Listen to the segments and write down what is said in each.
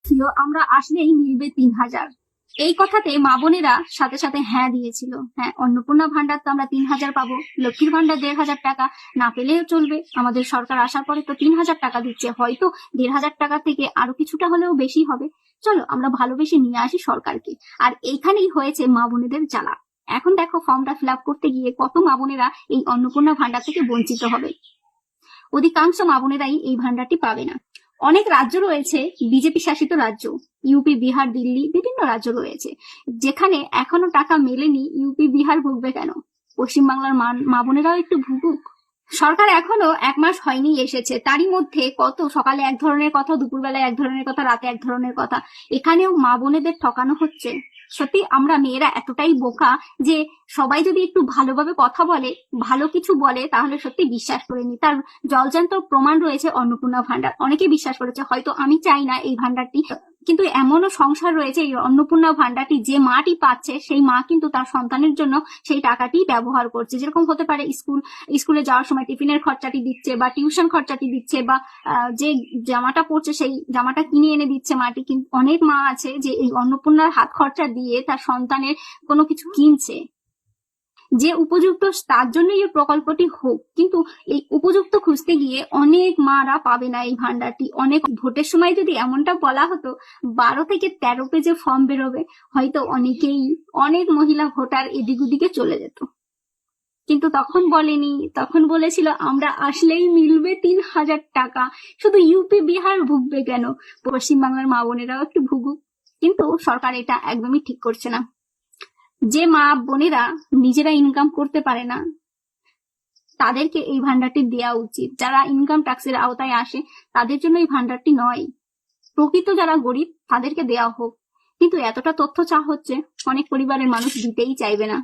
ছিল আমরা আসলেই মিলবে ৩,০০০। এই কথাতে মা বোনেরা সাথে সাথে হ্যাঁ দিয়েছিল। হ্যাঁ, অন্নপূর্ণা ভান্ডার তো আমরা ৩,০০০ পাবো, লক্ষ্মীর ভান্ডার ১,৫০০ টাকা, না পেলেও চলবে, আমাদের সরকার আসার পরে তো ৩,০০০ টাকা দিচ্ছে, হয়তো ১,৫০০ টাকা থেকে আরো কিছুটা হলেও বেশি হবে, চলো আমরা ভালোবেসে নিয়ে আসি সরকারকে। আর এইখানেই হয়েছে মা বোনেদের জ্বালা। এখন দেখো ফর্মটা ফিল আপ করতে গিয়ে কত মা বোনেরা এই অন্নপূর্ণা ভান্ডার থেকে বঞ্চিত হবে। অধিকাংশ মা বোনেরাই এই ভান্ডারটি পাবে না। অনেক রাজ্য রয়েছে, বিজেপি শাসিত রাজ্য, ইউপি, বিহার, দিল্লি, বিভিন্ন রাজ্য রয়েছে যেখানে এখনো টাকা মেলেনি। ইউপি, বিহার ভুগবে কেন? পশ্চিমবাংলার মা বোনেরাও একটু ভুগুক। সরকার এখনো ১ মাস হয়নি এসেছে, তারই মধ্যে কত সকালে এক ধরনের কথা, দুপুরবেলায় এক ধরনের কথা, রাতে এক ধরনের কথা। এখানেও মা বোনেদের ঠকানো হচ্ছে। সত্যি আমরা মেয়েরা এতটাই বোকা যে সবাই যদি একটু ভালোভাবে কথা বলে, ভালো কিছু বলে, তাহলে সত্যি বিশ্বাস করে নি। তার জলজান্ত প্রমাণ রয়েছে অন্নপূর্ণা ভান্ডার। অনেকে বিশ্বাস করেছে, হয়তো আমি চাই না এই ভান্ডারটি, কিন্তু এমনও সংসার রয়েছে এই অন্নপূর্ণা ভান্ডারটি যে মাটি পাচ্ছে, সেই মা কিন্তু তার সন্তানের জন্য সেই টাকাটি ব্যবহার করছে। যেরকম হতে পারে স্কুলে যাওয়ার সময় টিফিনের খরচাটি দিচ্ছে, বা টিউশন খরচাটি দিচ্ছে, বা যে জামাটা পড়ছে সেই জামাটা কিনে এনে দিচ্ছে মাটি। কিন্তু অনেক মা আছে যে এই অন্নপূর্ণার হাত খরচা দিয়ে তার সন্তানের কোনো কিছু কিনছে। যে উপযুক্ত তার জন্যই এই প্রকল্পটি হোক, কিন্তু এই উপযুক্ত খুঁজতে গিয়ে অনেক মারা পাবে না এই ভান্ডারটি। অনেক ভোটের সময় যদি এমনটা বলা হতো ১২ থেকে ১৩ পেজে ফর্ম বেরোবে, হয়তো অনেক মহিলা ভোটার এদিক ওদিকে চলে যেত। কিন্তু তখন বলেনি, তখন বলেছিল আমরা আসলেই মিলবে ৩,০০০ টাকা। শুধু ইউপি, বিহার ভুগবে কেন? পশ্চিমবাংলার মা বোনেরাও একটু ভুগুক। কিন্তু সরকার এটা একদমই ঠিক করছে না। যে মা বোনেরা নিজেরা ইনকাম করতে পারে না, তাদেরকে এই ভান্ডারটি দেওয়া উচিত। যারা ইনকাম ট্যাক্সের আওতায় আসে তাদের জন্য এই ভান্ডারটি নয়। প্রকৃত যারা গরিব তাদেরকে দেওয়া হোক। কিন্তু এতটা তথ্য চাওয়া হচ্ছে, অনেক পরিবারের মানুষ দিতেই চাইবে না।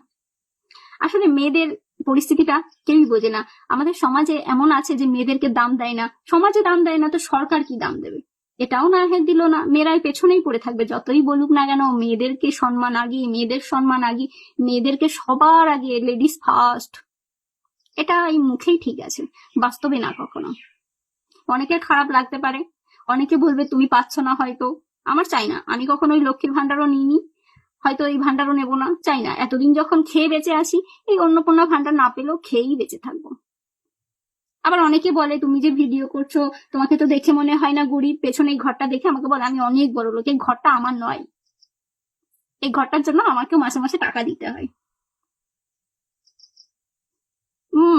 আসলে মেয়েদের পরিস্থিতিটা কেউই বোঝে না। আমাদের সমাজে এমন আছে যে মেয়েদেরকে দাম দেয় না। সমাজে দাম দেয় না তো সরকার কি দাম দেবে? এটাও না দিল না, মেয়েরাই পেছনেই পড়ে থাকবে। যতই বলুক না কেন, মেয়েদেরকে সম্মান আগে, মেয়েদের সম্মান আগে, মেয়েদেরকে সবার আগে, লেডিস ফার্স্ট, এটা এই মুখেই ঠিক আছে, বাস্তবে না কখনো। অনেকের খারাপ লাগতে পারে, অনেকে বলবে তুমি পাচ্ছ না হয়তো। আমার চাই না, আমি কখনো ওই লক্ষ্মীর ভান্ডারও নিইনি, হয়তো এই ভান্ডারও নেবো না, চাই না। এতদিন যখন খেয়ে বেঁচে আসি, এই অন্নপূর্ণা ভান্ডার না পেলেও খেয়েই বেঁচে থাকবো। আবার অনেকে বলে তুমি যে ভিডিও করছো, তোমাকে তো দেখে মনে হয় না গরিব, পেছনে এই ঘরটা দেখে আমাকে বলে আমি অনেক বড় লোক। এই ঘরটা আমার নয়, এই ঘরটার জন্য আমাকেও মাসে মাসে টাকা দিতে হয়।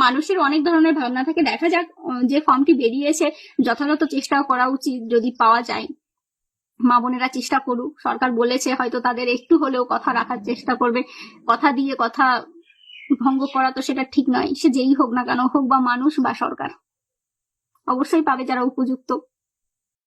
মানুষের অনেক ধরনের ভাবনা থাকে। দেখা যাক, যে ফর্মটি বেরিয়েছে যথাযথ চেষ্টা করা উচিত, যদি পাওয়া যায়। মা বোনেরা চেষ্টা করুক, সরকার বলেছে হয়তো তাদের একটু হলেও কথা রাখার চেষ্টা করবে। কথা দিয়ে কথা ভঙ্গ করা তো সেটা ঠিক নয়। সে যেই হোক না কেন, হোক বা মানুষ বা সরকার, অবশ্যই পাবে যারা উপযুক্ত।